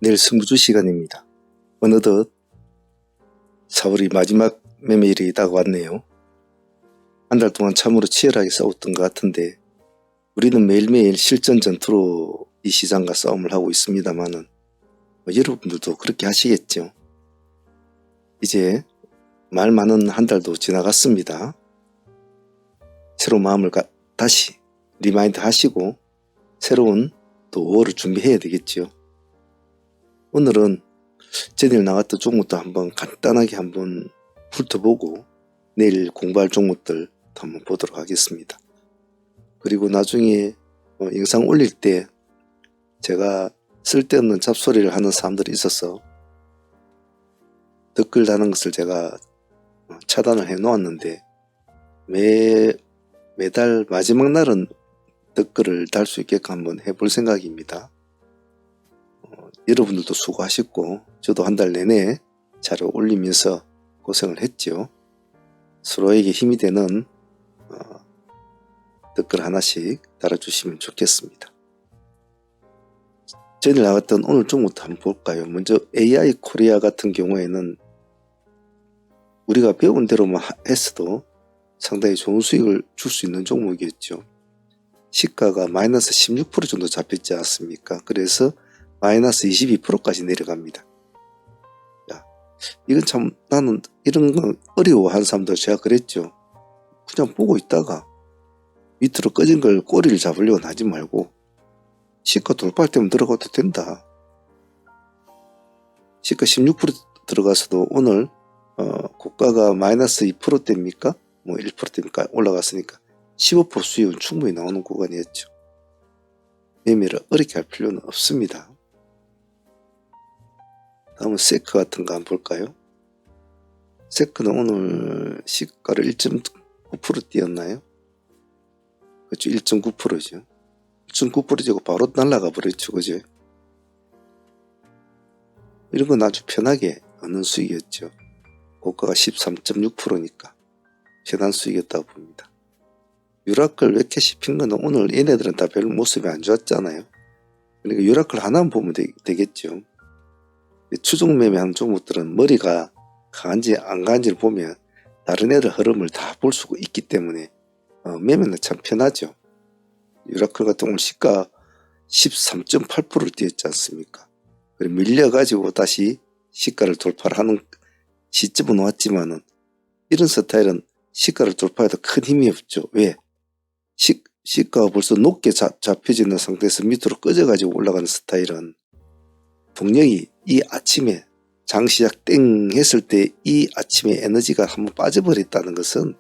내일 승부주 시간입니다. 어느덧 4월이 마지막 매매일이 다가왔네요. 한 달 동안 참으로 치열하게 싸웠던 것 같은데 우리는 매일매일 실전 전투로 이 시장과 싸움을 하고 있습니다만은 여러분들도 그렇게 하시겠죠. 이제 말 많은 한 달도 지나갔습니다. 새로운 마음을 다시 리마인드 하시고 새로운 또 5월을 준비해야 되겠죠. 오늘은 전일 나왔던 종목도 한번 간단하게 한번 훑어보고 내일 공부할 종목들 한번 보도록 하겠습니다. 그리고 나중에 영상 올릴 때 제가 쓸데없는 잡소리를 하는 사람들이 있어서 댓글 다는 것을 제가 차단을 해 놓았는데 매달 마지막 날은 댓글을 달 수 있게끔 한번 해볼 생각입니다. 여러분들도 수고하셨고 저도 한 달 내내 자료 올리면서 고생을 했죠. 서로에게 힘이 되는 댓글 하나씩 달아주시면 좋겠습니다. 전에 나왔던 오늘 종목부터 한번 볼까요? 먼저 AI 코리아 같은 경우에는 우리가 배운 대로만 했어도 상당히 좋은 수익을 줄 수 있는 종목이었죠. 시가가 마이너스 16% 정도 잡혔지 않습니까? 그래서 마이너스 22%까지 내려갑니다. 야, 이건 참 나는 이런 건 어려워하는 사람들 제가 그랬죠. 그냥 보고 있다가 밑으로 꺼진 걸 꼬리를 잡으려고 하지 말고 시가 돌파할 때면 들어가도 된다. 시가 16% 들어가서도 오늘 고가가 마이너스 2%대입니까? 뭐 1%대입니까? 올라갔으니까 15% 수익은 충분히 나오는 구간이었죠. 매매를 어렵게 할 필요는 없습니다. 다음은 세크 같은 거 한번 볼까요? 세크는 오늘 시가를 1.9% 뛰었나요? 그렇죠. 1.9%죠. 1.9%고 바로 날아가 버렸죠. 그죠? 이런 건 아주 편하게 얻는 수익이었죠. 고가가 13.6%니까 편한 수익이었다고 봅니다. 유라클 웨캐시 핀 거는 오늘 얘네들은 다 별 모습이 안 좋았잖아요. 그러니까 유라클 하나만 보면 되겠죠. 추종 매매하는 종목들은 머리가 강한지 안 강한지를 보면 다른 애들 흐름을 다 볼 수가 있기 때문에 매매는 참 편하죠. 유라클 같은 오늘 시가 13.8%를 뛰었지 않습니까? 그리고 밀려가지고 다시 시가를 돌파를 하는 시점은 왔지만은 이런 스타일은 시가를 돌파해도 큰 힘이 없죠. 왜? 시가가 벌써 높게 잡혀지는 상태에서 밑으로 꺼져가지고 올라가는 스타일은 동력이 이 아침에 장시작 땡 했을 때 이 아침에 에너지가 한번 빠져버렸다는 것은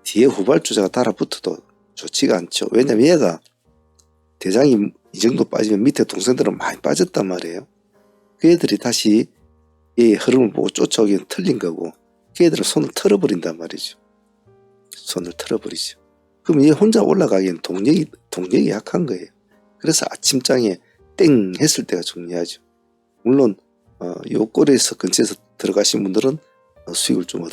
뒤에 후발주자가 달아붙어도 좋지가 않죠. 왜냐면 얘가 대장이 이 정도 빠지면 밑에 동생들은 많이 빠졌단 말이에요. 그 애들이 다시 이 흐름을 보고 쫓아오기는 틀린 거고 그 애들은 손을 털어버린단 말이죠. 손을 털어버리죠. 그럼 얘 혼자 올라가기엔 동력이 약한 거예요. 그래서 아침장에 땡 했을 때가 중요하죠. 물론 요 꼬리에서 근처에서 들어가신 분들은 수익을 좀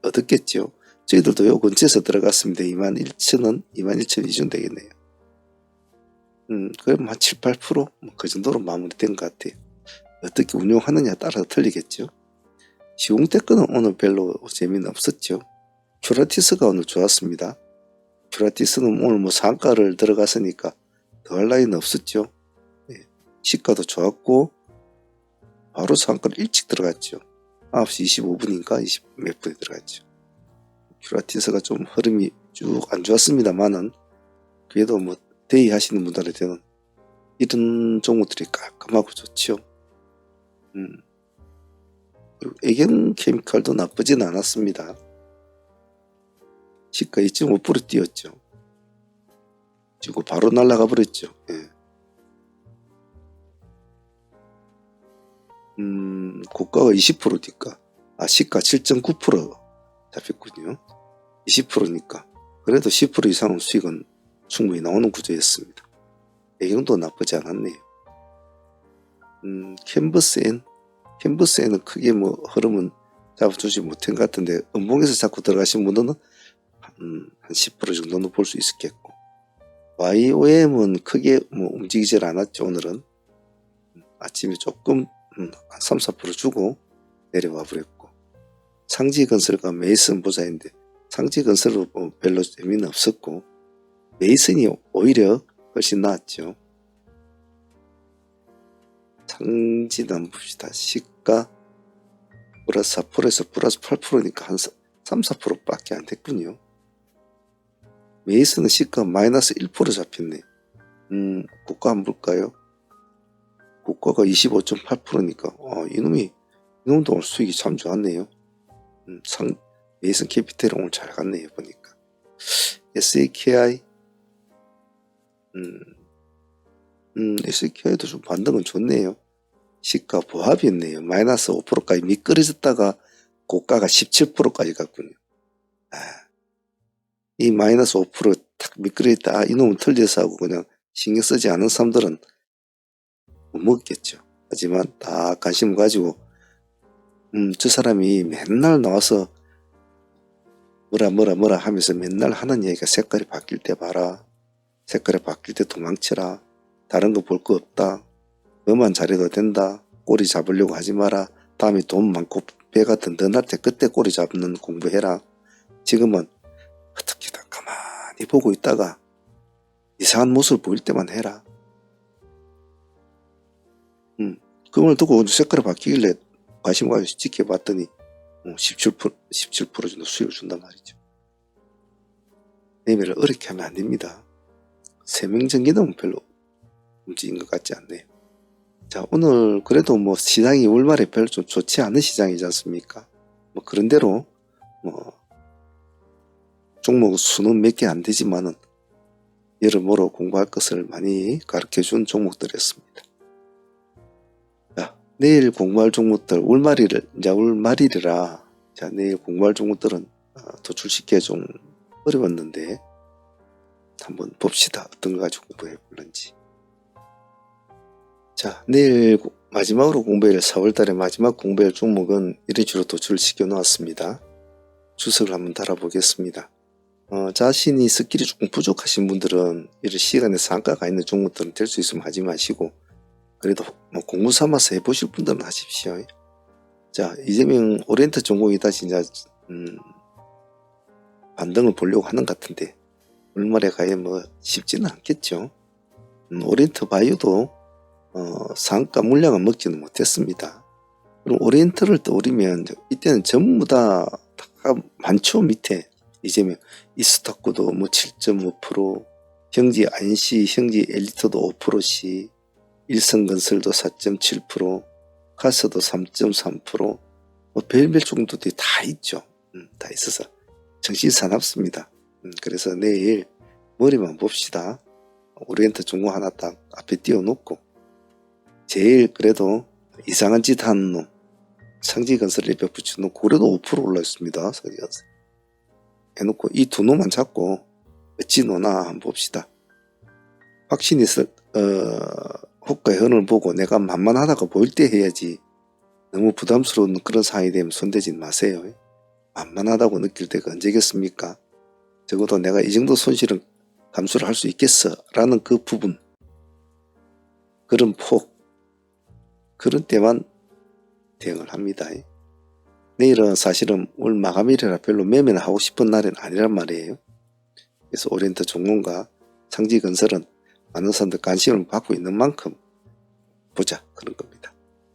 얻었겠죠. 저희들도 요 근처에서 들어갔습니다. 21,000원, 21,000원 이 정도 되겠네요. 그럼 한 7, 8%? 그 정도로 마무리된 것 같아요. 어떻게 운용하느냐에 따라서 틀리겠죠. 시공태 거는 오늘 별로 재미는 없었죠. 큐라티스가 오늘 좋았습니다. 큐라티스는 오늘 뭐 상가를 들어갔으니까 더할 나위는 없었죠. 네. 시가도 좋았고 바로 상가를 일찍 들어갔죠. 9시 25분인가 20 몇 분에 들어갔죠. 큐라티스가 좀 흐름이 쭉 안 좋았습니다만은 그래도 뭐 데이 하시는 분들한테는 이런 종목들이 깔끔하고 좋죠. 그리고 애경 케미칼도 나쁘진 않았습니다. 시가 2.5% 뛰었죠. 지금 바로 날아가 버렸죠. 예. 고가가 20%니까 시가 7.9% 잡혔군요. 20%니까 그래도 10% 이상의 수익은 충분히 나오는 구조였습니다. 애경도 나쁘지 않았네요. 캔버스에는 크게 뭐 흐름은 잡아주지 못한 것 같은데 음봉에서 자꾸 들어가신 분들은 한 10% 정도는 볼 수 있었겠고 YOM은 크게 뭐 움직이질 않았죠. 오늘은 아침에 조금 한 3, 4% 주고 내려와 버렸고, 상지건설과 메이슨 보자인데 상지건설은 뭐 별로 재미는 없었고 메이슨이 오히려 훨씬 나았죠. 상지는 한번 봅시다. 시가 플러스 4%에서 플러스 8%니까 한 3, 4%밖에 안 됐군요. 메이슨은 시가 마이너스 1% 잡혔네. 고가 한번 볼까요? 고가가 25.8%니까 이놈도 오늘 수익이 참 좋았네요. 메이슨 캐피탈 오늘 잘 갔네요 보니까. SAKI SAKI도 좀 반등은 좋네요. 시가 보합이었네요. 마이너스 5%까지 미끄러졌다가 고가가 17%까지 갔군요. 이 마이너스 5%탁 미끄러졌다. 이놈은 틀려서 하고 그냥 신경 쓰지 않은 사람들은 못 먹겠죠. 하지만 딱 관심 가지고 저 사람이 맨날 나와서 뭐라 하면서 맨날 하는 얘기가 색깔이 바뀔 때 봐라. 색깔이 바뀔 때 도망쳐라. 다른 거 볼 거 없다. 너만 잘해도 된다. 꼬리 잡으려고 하지 마라. 다음에 돈 많고 배가 든든할 때 그때 꼬리 잡는 공부해라. 지금은 어떻게든 가만히 보고 있다가 이상한 모습을 보일 때만 해라. 그걸 두고 색깔이 바뀌길래 관심 가지고 지켜봤더니 17% 정도 수익을 준단 말이죠. 매매를 어렵게 하면 안 됩니다. 세명전기는 별로 움직인 것 같지 않네요. 자, 오늘 그래도 뭐 시장이 월말에 별로 좀 좋지 않은 시장이지 않습니까? 뭐 그런 대로 뭐 종목 수는 몇 개 안 되지만은 여러모로 공부할 것을 많이 가르쳐 준 종목들이었습니다. 자, 내일 공부할 종목들 월말이라 자, 내일 공부할 종목들은 도출시키기가 좀 어려웠는데 한번 봅시다. 어떤 거 가지고 공부해 볼런지. 자, 내일 마지막으로 공부할 4월달에 마지막 공부할 종목은 이런 식으로 도출을 시켜 놓았습니다. 주석을 한번 달아보겠습니다. 자신이 스킬이 조금 부족하신 분들은 이런 시간에 상가가 있는 종목들은 될 수 있으면 하지 마시고 그래도 뭐 공부 삼아서 해보실 분들은 하십시오. 자, 이재명 오리엔트 전공이다 진짜 반등을 보려고 하는 것 같은데 얼마나 가야 뭐 쉽지는 않겠죠. 오리엔트 바이오도 상가 물량을 먹지는 못했습니다. 그럼 오리엔트를 떠올리면 이때는 전부 다 많죠. 밑에 이재명 이스타코도 뭐 7.5%, 형지 안시, 형지 엘리트도 5%씩, 일성건설도 4.7%, 카스도 3.3%, 뭐 별별 정도들이 다 있죠. 다 있어서 정신 사납습니다. 그래서 내일 머리만 봅시다. 오리엔트 종목 하나 딱 앞에 띄워놓고 제일 그래도 이상한 짓 하는 놈 상지건설에 몇 붙여놓고 그래도 5% 올라있습니다. 상지건설 해놓고 이 두 놈만 잡고 어찌 노나 한번 봅시다. 확신이 호가의 흔을 보고 내가 만만하다고 보일 때 해야지 너무 부담스러운 그런 상황이 되면 손대지 마세요. 만만하다고 느낄 때가 언제겠습니까? 적어도 내가 이 정도 손실은 감수를 할 수 있겠어 라는 그 부분, 그런 폭, 그런 때만 대응을 합니다. 내일은 사실은 올 마감일이라 별로 매매는 하고 싶은 날은 아니란 말이에요. 그래서 오리엔트 종목과 상지건설은 많은 사람들 관심을 받고 있는 만큼 보자 그런 겁니다.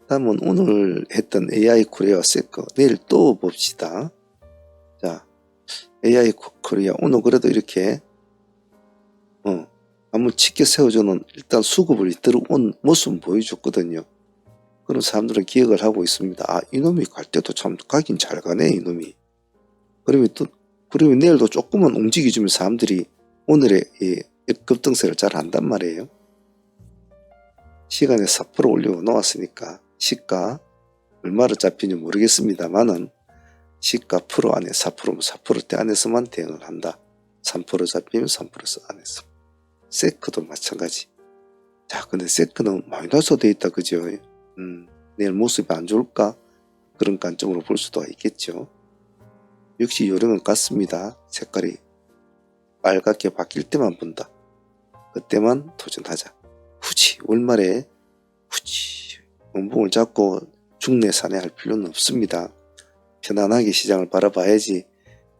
다음은 오늘 했던 AI 코리아 세커 내일 또 봅시다. 자, AI 코리아 오늘 그래도 이렇게 한번 치켜 세워주는 일단 수급을 들어온 모습은 보여줬거든요. 그런 사람들은 기억을 하고 있습니다. 아, 이놈이 갈 때도 참 가긴 잘 가네 이놈이. 그러면 내일도 조금만 움직여주면 사람들이 오늘의 이 급등세를 잘 한단 말이에요. 시간에 4% 올려놓았으니까 시가 얼마로 잡히는지 모르겠습니다만은 시가 프로 안에 4%면 4%대 안에서만 대응을 한다. 3% 잡히면 3% 안에서. 세크도 마찬가지. 자, 근데 세크는 마이너스 돼 있다 그죠? 내일 모습이 안 좋을까? 그런 관점으로 볼 수도 있겠죠. 역시 요령은 같습니다. 색깔이 빨갛게 바뀔 때만 본다. 그때만 도전하자. 후지 월말에 후지 원봉을 잡고 중내산해할 필요는 없습니다. 편안하게 시장을 바라봐야지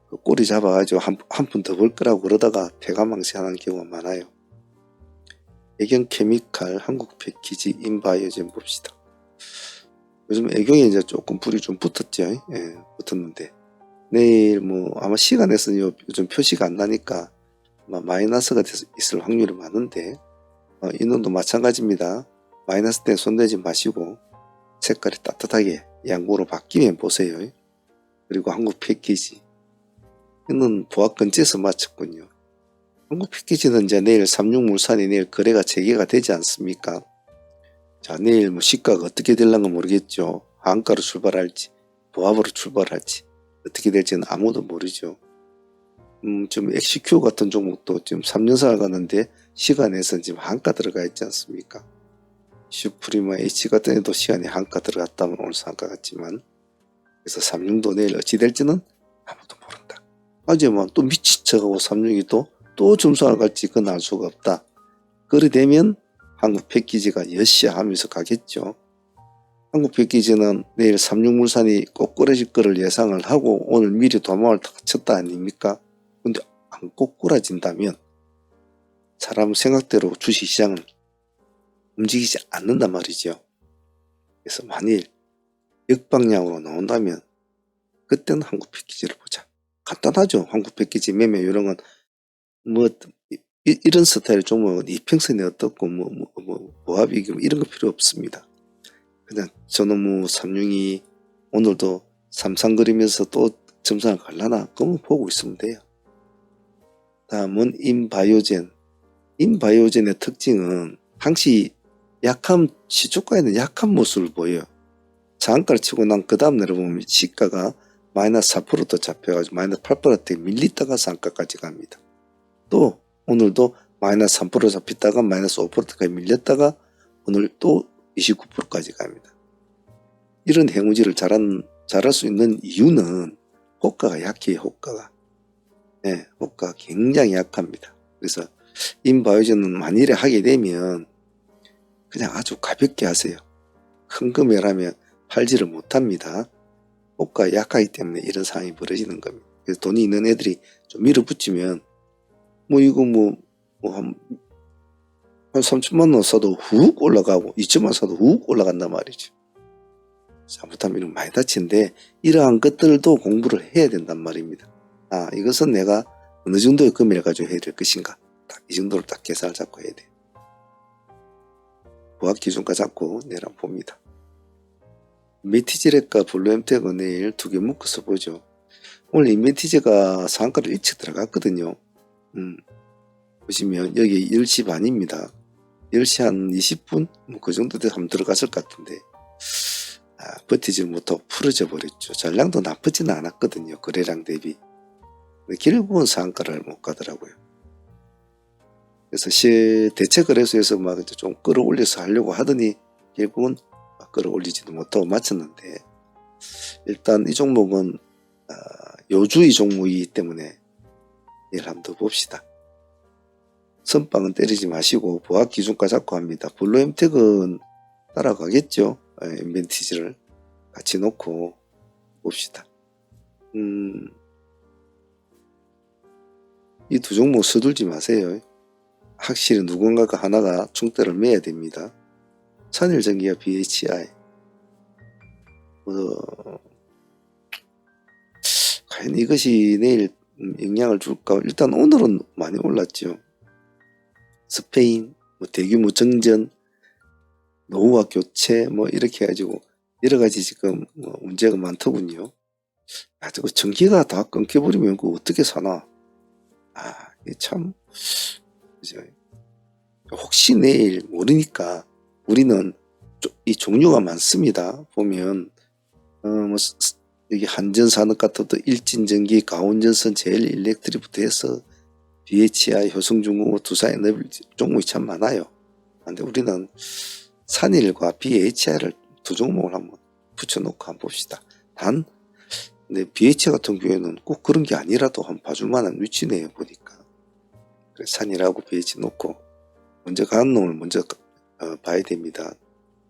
그 꼬리 잡아가지고 한 푼 더 벌 거라고 그러다가 패가망신하는 경우가 많아요. 애경케미칼 한국 패키지 인바이오젠 봅시다. 요즘 애경에 이제 조금 불이 좀 붙었죠. 예, 붙었는데 내일 뭐 아마 시간에서 요즘 표시가 안 나니까 아마 마이너스가 있을 확률이 많은데 이놈도 마찬가지입니다. 마이너스 때 손대지 마시고 색깔이 따뜻하게 양고로 바뀌면 보세요. 그리고 한국 패키지 이는 보합근지에서 맞췄군요. 한국 패키지는 이제 내일 삼육물산이 내일 거래가 재개가 되지 않습니까? 자, 내일 뭐 시가가 어떻게 될런가 모르겠죠. 한가로 출발할지 보합으로 출발할지 어떻게 될지는 아무도 모르죠. 좀 엑시큐 같은 종목도 지금 3년사를 갔는데 시간에서 지금 한가 들어가 있지 않습니까? 슈프리마 H 같은 애도 시간에 한가 들어갔다면 오늘 상가 같지만 그래서 36도 내일 어찌 될지는 아무도 모른다. 하지만 또 미친 척하고 36이 또 점수를 갈지 그건 알 수가 없다. 그래 되면 한국 패키지가 여시야 하면서 가겠죠. 한국 패키지는 내일 삼육물산이 꼬꾸라질 거를 예상을 하고 오늘 미리 도망을 다 쳤다 아닙니까? 근데 안 꼬꾸라진다면 사람 생각대로 주식시장은 움직이지 않는단 말이죠. 그래서 만일 역방향으로 나온다면 그때는 한국 패키지를 보자. 간단하죠. 한국 패키지 매매 이런 건 뭐 이런 스타일 종목은 이평선이 어떻고 보합이 이런 거 필요 없습니다. 그냥 저는 뭐 삼룡이 오늘도 삼상 그리면서 또 점상을 갈라나 그러면 보고 있으면 돼요. 다음은 인바이오젠. 인바이오젠의 특징은 항시 약한 시초가에는 약한 모습을 보여요. 상한가를 치고 난 그 다음 내려보면 시가가 마이너스 4%도 잡혀가지고 마이너스 8%에 밀리다가 상가까지 갑니다. 또 오늘도 마이너스 3% 잡히다가 마이너스 5%까지 밀렸다가 오늘 또 29%까지 갑니다. 이런 해무지를 잘할 수 있는 이유는 호가가 약해요. 호가가. 네, 호가가 굉장히 약합니다. 그래서 인바이오젠은 만일에 하게 되면 그냥 아주 가볍게 하세요. 큰 금액이라면 팔지를 못합니다. 호가가 약하기 때문에 이런 상황이 벌어지는 겁니다. 그래서 돈이 있는 애들이 좀 밀어붙이면 뭐 이거 한 3천만 원 사도 훅 올라가고 2천만 사도 훅 올라간단 말이죠. 잘못하면 이런 많이 다치는데 이러한 것들도 공부를 해야 된단 말입니다. 아, 이것은 내가 어느 정도의 금액을 가지고 해야 될 것인가. 딱 이 정도를 딱 계산을 잡고 해야 돼. 보합 기준가 잡고 내일 한번 봅니다. 인벤티지렉과 블루엠텍은 내일 두 개 묶어서 보죠. 오늘 인벤티지가 상한가를 일찍 들어갔거든요. 보시면 여기 10시 반입니다. 10시 한 20분? 뭐 그 정도 돼서 한번 들어갔을 것 같은데 버티지 못하고 풀어져 버렸죠. 전량도 나쁘지는 않았거든요. 거래량 대비. 결국은 상한가를 못 가더라고요. 그래서 대체 거래소에서 막 좀 끌어올려서 하려고 하더니 결국은 끌어올리지도 못하고 마쳤는데 일단 이 종목은 요주의 종목이기 때문에 내일 한번 더 봅시다. 선빵은 때리지 마시고 보합 기준가 잡고 합니다. 블루엠텍은 따라가겠죠. 인벤티지를 같이 놓고 봅시다. 이 두 종목 서둘지 마세요. 확실히 누군가가 하나가 총대를 매야 됩니다. 산일전기와 BHI. 과연 이것이 내일 영향을 줄까? 일단 오늘은 많이 올랐죠. 스페인, 대규모 정전, 노후화 교체, 이렇게 해가지고 여러 가지 지금 문제가 많더군요. 저거 전기가 다 끊겨버리면 그거 어떻게 사나? 이게 참, 그죠? 혹시 내일 모르니까 우리는 이 종류가 많습니다. 보면, 여기 한전산업 같은 것도 일진전기, 가온전선, 제일일렉트릭부터 해서 BHI, 효성중공업, 두산에너지 종목이 참 많아요. 근데 우리는 산일과 BHI를 두 종목을 한번 붙여놓고 한번 봅시다. 근데 BHI 같은 경우에는 꼭 그런 게 아니라도 한번 봐줄 만한 위치네요, 보니까. 그래서 산일하고 BHI 놓고 먼저 가는 놈을 먼저 봐야 됩니다.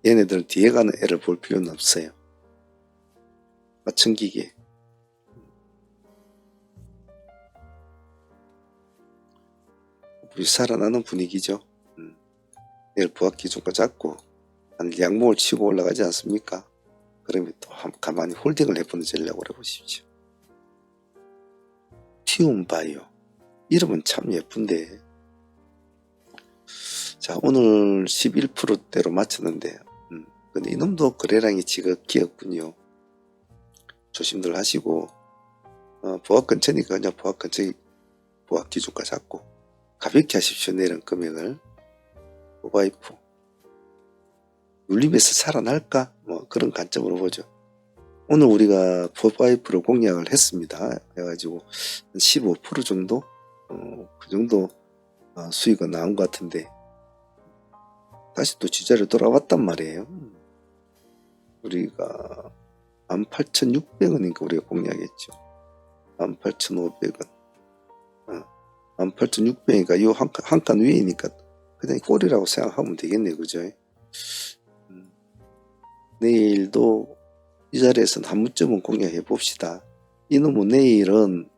얘네들 뒤에 가는 애를 볼 필요는 없어요. 맞춤기계. 우리 살아나는 분위기죠. 내일 부합 기준가 잡고 양봉을 치고 올라가지 않습니까? 그러면 또 가만히 홀딩을 해보는 전략을 해보십시오. 티움바이오. 이름은 참 예쁜데. 자, 오늘 11%대로 맞췄는데, 근데 이놈도 거래량이 지극히였군요. 조심들 하시고, 부합 근처니까 그냥 부합 근처 부합 기준가 잡고, 가볍게 하십시오. 내일은 금액을. 포바이프. 눌림에서 살아날까? 뭐 그런 관점으로 보죠. 오늘 우리가 포바이프를 공략을 했습니다. 해가지고 한 15% 정도? 그 정도 수익은 나온 것 같은데, 다시 또 지자리로 돌아왔단 말이에요. 우리가 18,600원인가 우리가 공략했죠. 18,500원. 18,600원이니까 이 한 칸 위이니까 그냥 꼴이라고 생각하면 되겠네요. 그죠? 내일도 이 자리에서는 한 문점은 공략해 봅시다. 이놈은 내일은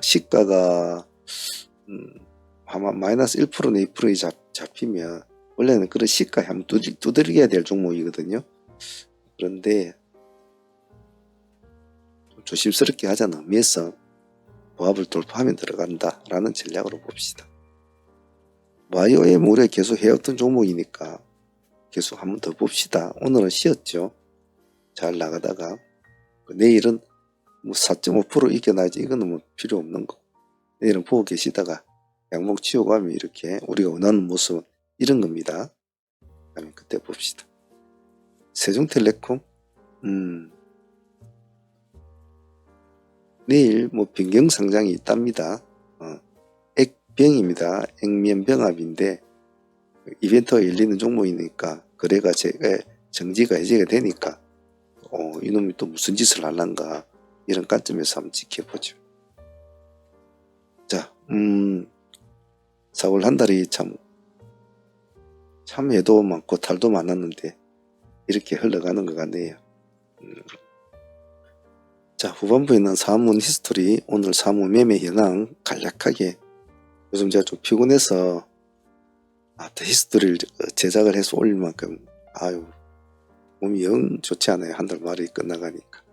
시가가 아마 마이너스 1%나 2% 잡히면 원래는 그런 시가에 한번 두드려야 될 종목이거든요. 그런데 좀 조심스럽게 하자는 의미에서 보합을 돌파하면 들어간다 라는 전략으로 봅시다. YOM 우리가 계속 해왔던 종목이니까 계속 한번 더 봅시다. 오늘은 쉬었죠. 잘 나가다가 내일은 뭐 4.5% 이겨나지 이거는 뭐 필요 없는 거. 내일은 보고 계시다가 양목 치우고 하면 이렇게 우리가 원하는 모습은 이런 겁니다. 그러면 그때 봅시다. 세종텔레콤 내일 뭐 변경 상장이 있답니다. 액병입니다. 액면병합인데 이벤트가 열리는 종목이니까 거래가 정지가 해제가 되니까 이놈이 또 무슨 짓을 할란가 이런 관점에서 한번 지켜보죠. 자, 4월 한 달이 참 해도 많고 달도 많았는데 이렇게 흘러가는 것 같네요. 자, 후반부에는 사문 히스토리, 오늘 사무 매매 현황 간략하게, 요즘 제가 좀 피곤해서 히스토리를 제작을 해서 올릴 만큼 몸이 영 좋지 않아요. 한 달 말이 끝나가니까.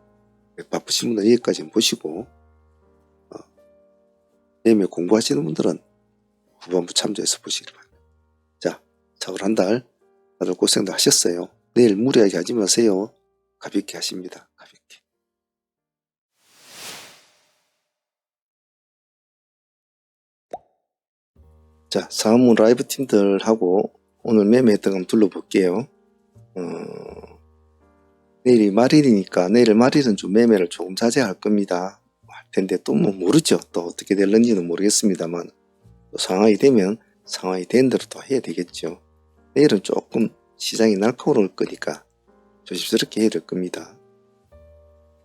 바쁘신 분들은 여기까지 보시고 매매 공부하시는 분들은 후반부 참조해서 보시기 바랍니다. 자, 4월 한 달 다들 고생도 하셨어요. 내일 무리하게 하지 마세요. 가볍게 하십니다. 가볍게. 자, 사무 라이브 팀들하고 오늘 매매했던 거 한번 둘러볼게요. 내일이 말일이니까 내일 말일은 좀 매매를 조금 자제할 겁니다. 할 텐데 또 뭐 모르죠. 또 어떻게 될는지는 모르겠습니다만 또 상황이 되면 상황이 된 대로 또 해야 되겠죠. 내일은 조금 시장이 날카로울 거니까 조심스럽게 해야 될 겁니다.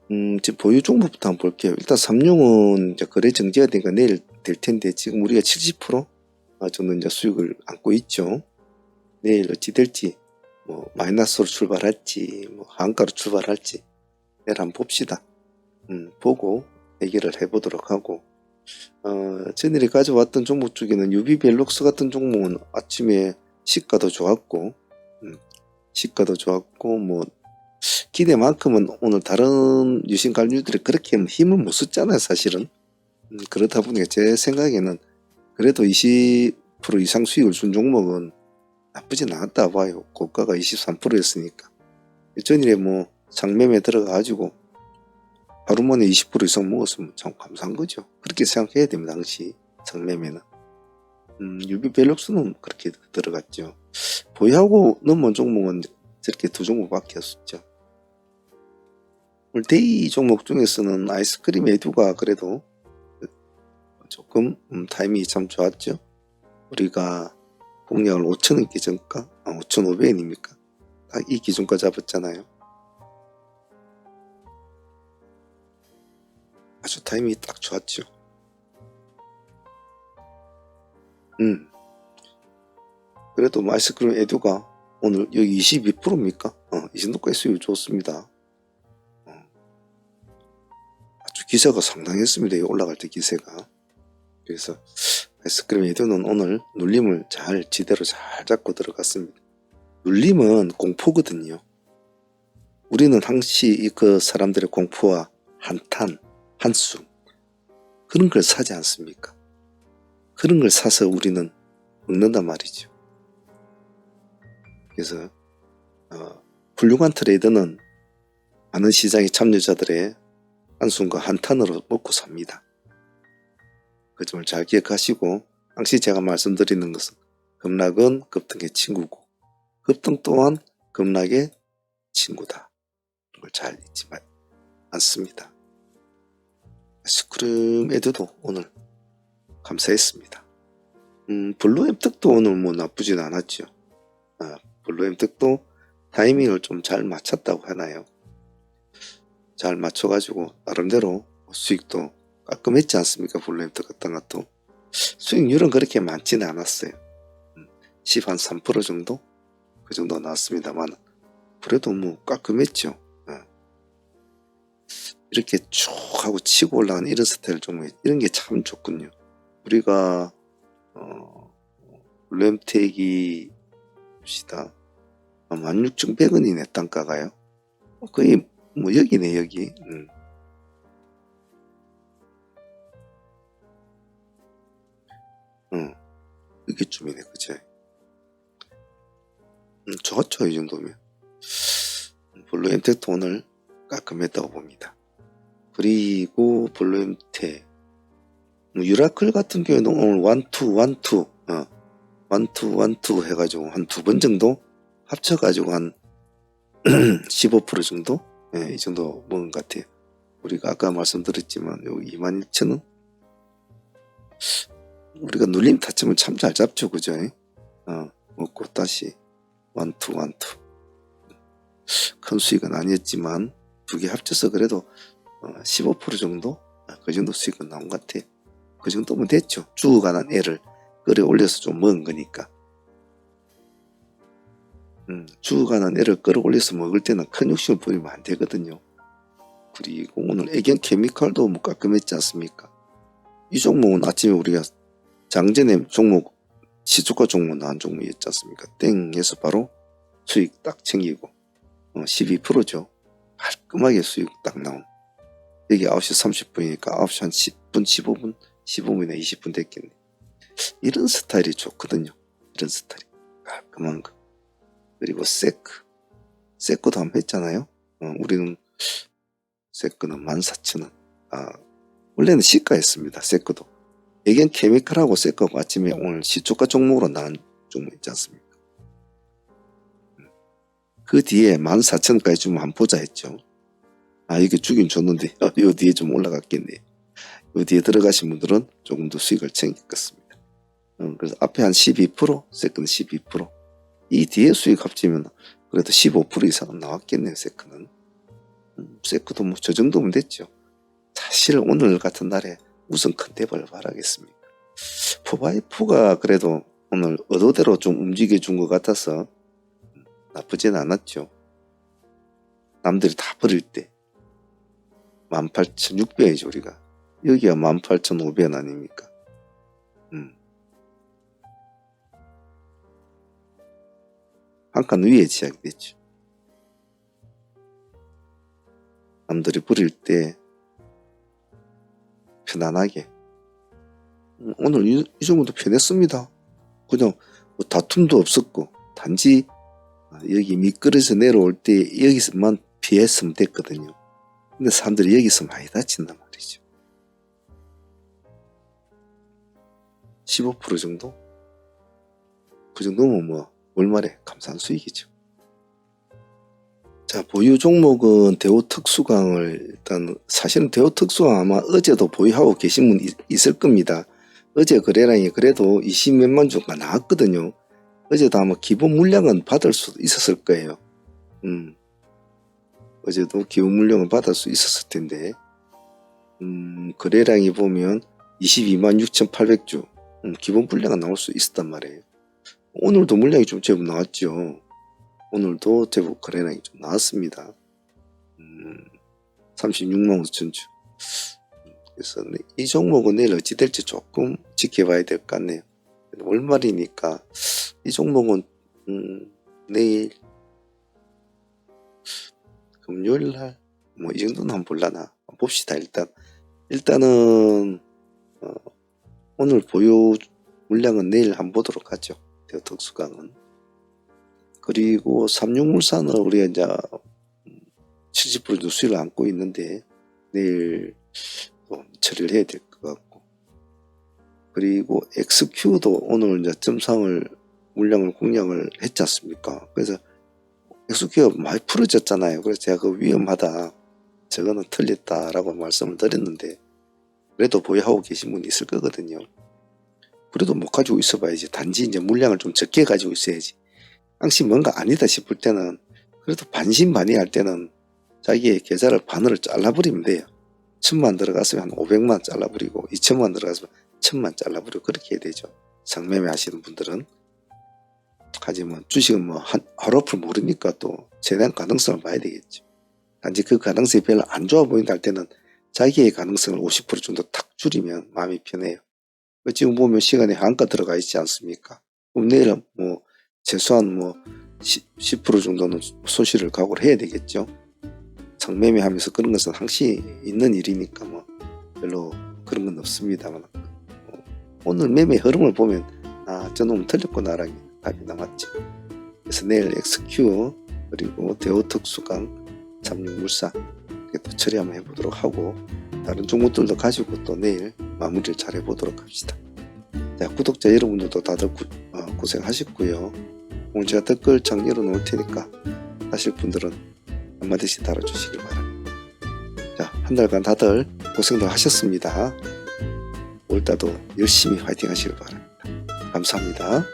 지금 보유 종목부터 한번 볼게요. 일단 삼룡은 이제 거래 정지가 되니까 내일 될 텐데 지금 우리가 70% 정도 이제 수익을 안고 있죠. 내일 어찌 될지 뭐 마이너스로 출발할지 뭐 한가로 출발할지 내일 한번 봅시다. 보고 얘기를 해보도록 하고 저늘이 가져왔던 종목 중에는 유비벨록스 같은 종목은 아침에 시가도 좋았고 뭐 기대만큼은 오늘 다른 유심관주들이 그렇게 힘을 못 썼잖아요. 사실은 그렇다 보니까 제 생각에는 그래도 20% 이상 수익을 준 종목은 나쁘진 않았다 봐요. 고가가 23%였으니까 전일에 뭐 상매매 들어가가지고 하루 만에 20% 이상 먹었으면 참 감사한 거죠. 그렇게 생각해야 됩니다. 당시 상매매는. 유비벨록스는 그렇게 들어갔죠. 보유하고 넘은 종목은 저렇게 두 종목밖에 없었죠. 오늘 데이 종목 중에서는 아이스크림 에듀가 그래도 조금 타이밍이 참 좋았죠. 우리가 공략을 5,000원 기준가? 5,500원입니까? 딱 이 기준가 잡았잖아요. 아주 타이밍이 딱 좋았죠. 그래도 아이스크림 에듀가 오늘 여기 22%입니까? 이 정도까지 수익이 좋습니다. 아주 기세가 상당했습니다. 올라갈 때 기세가. 그래서 아이스크림 헤드는 오늘 눌림을 지대로 잘 잡고 들어갔습니다. 눌림은 공포거든요. 우리는 항시 그 사람들의 공포와 한탄, 한숨 그런 걸 사지 않습니까? 그런 걸 사서 우리는 먹는단 말이죠. 그래서 훌륭한 트레이더는 많은 시장의 참여자들의 한숨과 한탄으로 먹고 삽니다. 그 점을 잘 기억하시고 항시 제가 말씀드리는 것은 급락은 급등의 친구고 급등 또한 급락의 친구다. 그걸 잘 잊지 않습니다. 아이스크림 에드도 오늘 감사했습니다. 블루엠특도 오늘 뭐 나쁘진 않았죠. 블루엠특도 타이밍을 좀 잘 맞췄다고 하나요? 잘 맞춰가지고 나름대로 수익도 깔끔했지 않습니까? 블루엠특 같은 것도 수익률은 그렇게 많지는 않았어요. 13% 정도? 그 정도 나왔습니다만 그래도 뭐 깔끔했죠. 이렇게 쭉 하고 치고 올라가는 이런 스타일 종목 이런 게 참 좋군요. 우리가 블루엠텍이 봅시다. 16,100원이네 단가가요. 거의 뭐 여기네 여기. 여기쯤이네 그죠. 좋았죠 이 정도면. 블루엠텍도 오늘 깔끔했다고 봅니다. 그리고 블루엠텍 유라클 같은 경우에는 오늘 원투 해가지고 한 2번 정도 합쳐가지고 한 15% 정도? 이 정도 먹은 것 같아요. 우리가 아까 말씀드렸지만 여기 21,000원 우리가 눌림 타점을 참 잘 잡죠 그죠? 먹고 다시 원투 큰 수익은 아니었지만 두 개 합쳐서 그래도 15% 정도? 그 정도 수익은 나온 것 같아요. 그 정도면 됐죠. 죽어가는 애를 끌어올려서 좀 먹은 거니까. 죽어가는 애를 끌어올려서 먹을 때는 큰 욕심을 부리면 안 되거든요. 그리고 오늘 애견 케미칼도 뭐 깔끔했지 않습니까? 이 종목은 아침에 우리가 장전에 종목 시초가 종목 나온 종목이었지 않습니까? 땡에서 바로 수익 딱 챙기고 12%죠. 깔끔하게 수익 딱 나온. 여기 9시 30분이니까 9시 한 10분 15분이나 20분 됐겠네. 이런 스타일이 좋거든요. 이런 스타일이 깔끔한 거. 그리고 세크도 한번 했잖아요. 우리는 세크는 14,000원. 원래는 시가였습니다. 세크도. 애견 케미칼하고 세크하고 아침에 오늘 시초가 종목으로 나온 종목 있지 않습니까? 그 뒤에 14,000원까지 좀 한번 보자 했죠. 이게 주긴 줬는데 요 뒤에 좀 올라갔겠네. 요 뒤에 들어가신 분들은 조금 더 수익을 챙겼겠습니다. 그래서 앞에 한 12%, 세크는 12%. 이 뒤에 수익 합치면 그래도 15% 이상은 나왔겠네요. 세크는. 세크도 뭐 저 정도면 됐죠. 사실 오늘 같은 날에 무슨 큰 대박을 바라겠습니까? 포바이프가 그래도 오늘 의도대로 좀 움직여준 것 같아서 나쁘진 않았죠. 남들이 다 버릴 때 18,600원이죠 우리가. 여기가 18,500원 아닙니까? 한 칸 위에 시작이 됐죠. 남들이 버릴 때 편안하게 오늘 이 정도도 편했습니다. 그냥 뭐 다툼도 없었고 단지 여기 미끄러져 내려올 때 여기서만 피했으면 됐거든요. 근데 사람들이 여기서 많이 다친단 말이죠. 15% 정도? 그 정도면 뭐 월말에 감사한 수익이죠. 자, 보유 종목은 대우특수강을 일단 사실은 대우특수강 아마 어제도 보유하고 계신 분 있을 겁니다. 어제 거래량이 그래도 20몇만 주가 나왔거든요. 어제도 아마 기본 물량은 받을 수 있었을 거예요. 어제도 기본 물량을 받을 수 있었을 텐데 거래량이 보면 22만 6,800주 기본 물량은 나올 수 있었단 말이에요. 오늘도 물량이 좀 제법 나왔죠. 오늘도 대북 거래량이 좀 나왔습니다. 36만 5천 주. 그래서 이 종목은 내일 어찌 될지 조금 지켜봐야 될 것 같네요. 월말이니까 이 종목은 내일 금요일날 뭐 이 정도는 한번 볼라나 봅시다. 일단은 오늘 보유 물량은 내일 한번 보도록 하죠. 대우특수강은. 그리고 삼육물산은 우리가 이제 70% 정도 수익을 안고 있는데 내일 처리를 해야 될 것 같고, 그리고 XQ도 오늘 이제 점상을 물량을 공략을 했지 않습니까? 그래서 XQ가 많이 풀어졌잖아요. 그래서 제가 그 위험하다, 저거는 틀렸다라고 말씀을 드렸는데 그래도 보유하고 계신 분이 있을 거거든요. 그래도 못 가지고 있어 봐야지. 단지 이제 물량을 좀 적게 가지고 있어야지. 항상 뭔가 아니다 싶을 때는, 그래도 반신반의할 때는 자기의 계좌를 반으로 잘라버리면 돼요. 1000만 들어갔으면 한 500만 잘라버리고, 2000만 들어갔으면 1000만 잘라버리고, 그렇게 해야 되죠. 상매매 하시는 분들은. 하지만 주식은 뭐 하루 앞을 모르니까 또 재난 가능성을 봐야 되겠죠. 단지 그 가능성이 별로 안 좋아 보인다 할 때는 자기의 가능성을 50% 정도 탁 줄이면 마음이 편해요. 지금 보면 시간에 한가 들어가 있지 않습니까? 그럼 내일은 뭐 최소한 뭐 10% 정도는 손실을 각오를 해야 되겠죠. 상매매 하면서 그런 것은 항상 있는 일이니까 뭐 별로 그런 건 없습니다만, 오늘 매매 흐름을 보면 저놈 틀렸구나라는 답이 남았죠. 그래서 내일 XQ 그리고 대우특수강, 삼육물산 또 처리 한번 해보도록 하고, 다른 종목들도 가지고 또 내일 마무리를 잘 해보도록 합시다. 자, 구독자 여러분들도 다들 고생하셨고요. 오늘 제가 댓글창 열어놓을 테니까 하실 분들은 한마디씩 달아주시길 바랍니다. 자, 한 달간 다들 고생들 하셨습니다. 올따도 열심히 화이팅 하시길 바랍니다. 감사합니다.